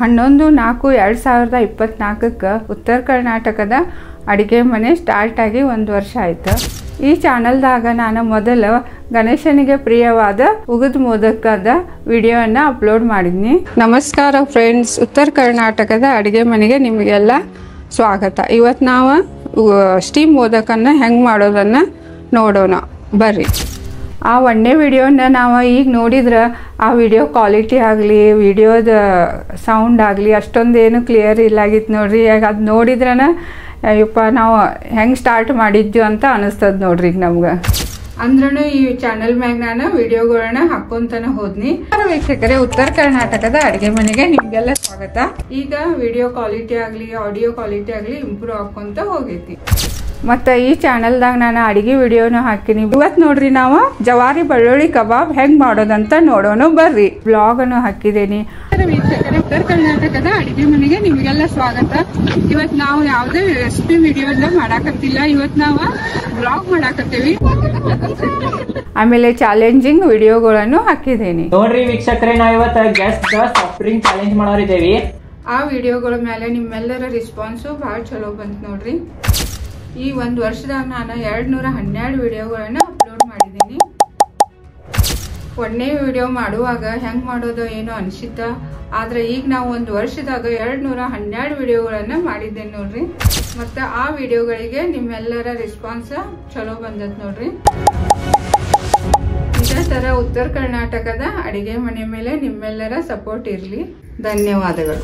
11/4/2024 ಉತ್ತರ ಕರ್ನಾಟಕದ ಅಡಿಗೆ ಮನೆ ಸ್ಟಾರ್ಟ್ ಆಗಿ 1 ವರ್ಷ ಆಯ್ತು. ಈ ಚಾನಲ್ದಾಗ ನಾನು ಮೊದಲು ಗಣೇಶನಿಗೆ ಪ್ರಿಯವಾದ ಉಗುದ್ ಮೋದಕದ ವಿಡಿಯೋನ ಅಪ್ಲೋಡ್ ಮಾಡಿದ್ನಿ. ನಮಸ್ಕಾರ ಫ್ರೆಂಡ್ಸ್, ಉತ್ತರ ಕರ್ನಾಟಕದ ಅಡಿಗೆ ಮನೆಗೆ ನಿಮಗೆಲ್ಲ ಸ್ವಾಗತ. ಇವತ್ತು ನಾವು ಸ್ಟೀಮ್ ಮೋದಕನ್ನ ಹೆಂಗೆ ಮಾಡೋದನ್ನು ನೋಡೋಣ ಬರ್ರಿ. ಆ ಒಂದೇ ವಿಡಿಯೋನ ನಾವು ಈಗ ನೋಡಿದ್ರೆ ಆ ವಿಡಿಯೋ ಕ್ವಾಲಿಟಿ ಆಗಲಿ ವಿಡಿಯೋದ ಸೌಂಡ್ ಆಗಲಿ ಅಷ್ಟೊಂದೇನು ಕ್ಲಿಯರ್ ಇಲ್ಲಾಗಿತ್ತು ನೋಡ್ರಿ. ಈಗ ಅದು ನೋಡಿದ್ರೇ ಅಯ್ಯಪ್ಪ ನಾವು ಹೆಂಗೆ ಸ್ಟಾರ್ಟ್ ಮಾಡಿದ್ವಿ ಅಂತ ಅನಿಸ್ತದೆ ನೋಡ್ರಿ ಈಗ ನಮ್ಗೆ. ಅಂದ್ರೂ ಈ ಚಾನಲ್ ಮ್ಯಾಗ ನಾನು ವಿಡಿಯೋಗಳನ್ನ ಹಾಕ್ಕೊಂತಾನೆ ಹೋದ್ನಿ. ವೀಕ್ಷಕರೇ, ಉತ್ತರ ಕರ್ನಾಟಕದ ಅಡುಗೆ ಮನೆಗೆ ನಿಮಗೆಲ್ಲ ಸ್ವಾಗತ. ಈಗ ವಿಡಿಯೋ ಕ್ವಾಲಿಟಿ ಆಗಲಿ ಆಡಿಯೋ ಕ್ವಾಲಿಟಿ ಆಗಲಿ ಇಂಪ್ರೂವ್ ಹಾಕ್ಕೊಂತ ಹೋಗೈತಿ. ಮತ್ತು ಈ ಚಾನಲ್ದಾಗ ನಾನು ಅಡುಗೆ ವಿಡಿಯೋನು ಹಾಕಿನಿ. ಇವತ್ತು ನೋಡ್ರಿ ನಾವು ಜವಾರಿ ಬೆಳ್ಳುಳ್ಳಿ ಕಬಾಬ್ ಹೆಂಗೆ ಮಾಡೋದಂತ ನೋಡೋಣ ಬರ್ರಿ. ಬ್ಲಾಗನ್ನು ಹಾಕಿದ್ದೀನಿ. ವೀಕ್ಷಕರೇ, ಉತ್ತರ ಕರ್ನಾಟಕದ ಅಡುಗೆ ಮನೆಗೆ ನಿಮಗೆಲ್ಲ ಸ್ವಾಗತ. ಇವತ್ತು ನಾವು ಯಾವುದೇ ರೆಸಿಪಿ ವಿಡಿಯೋನ ಮಾಡಾಕತ್ತಿಲ್ಲ. ಇವತ್ತು ನಾವು ಬ್ಲಾಗ್ ಮಾಡಾಕತ್ತೀವಿ. ಆಮೇಲೆ ಚಾಲೆಂಜಿಂಗ್ ವಿಡಿಯೋಗಳನ್ನು ಹಾಕಿದ್ದೀನಿ. ನೋಡ್ರಿ ವೀಕ್ಷಕರೇ, ನಾವು ಇವತ್ತು ಗೆಸ್ಟ್ ಸಾಫ್ಟ್ ಡ್ರಿಂಕ್ ಚಾಲೆಂಜ್ ಮಾಡೋರಿದ್ದೇವೆ. ಆ ವಿಡಿಯೋಗಳ ಮೇಲೆ ನಿಮ್ಮೆಲ್ಲರ ರೆಸ್ಪಾನ್ಸು ಭಾಳ ಚಲೋ ಬಂತು ನೋಡ್ರಿ. ಈ 1 ವರ್ಷದಾಗ ನಾನು 212 ವಿಡಿಯೋಗಳನ್ನು ಅಪ್ಲೋಡ್ ಮಾಡಿದ್ದೀನಿ. ಒಂದೇ ವಿಡಿಯೋ ಮಾಡುವಾಗ ಹೆಂಗೆ ಮಾಡೋದು ಏನೋ ಅನಿಸಿತ್ತ. ಆದರೆ ಈಗ ನಾವು 1 ವರ್ಷದಾಗ 212 ವಿಡಿಯೋಗಳನ್ನು ಮಾಡಿದ್ದೇನೆ ನೋಡ್ರಿ. ಮತ್ತು ಆ ವಿಡಿಯೋಗಳಿಗೆ ನಿಮ್ಮೆಲ್ಲರ ರೆಸ್ಪಾನ್ಸ್ ಚಲೋ ಬಂದತ್ ನೋಡ್ರಿ. ಇದೇ ಥರ ಉತ್ತರ ಕರ್ನಾಟಕದ ಅಡಿಗೆ ಮನೆ ಮೇಲೆ ನಿಮ್ಮೆಲ್ಲರ ಸಪೋರ್ಟ್ ಇರಲಿ. ಧನ್ಯವಾದಗಳು.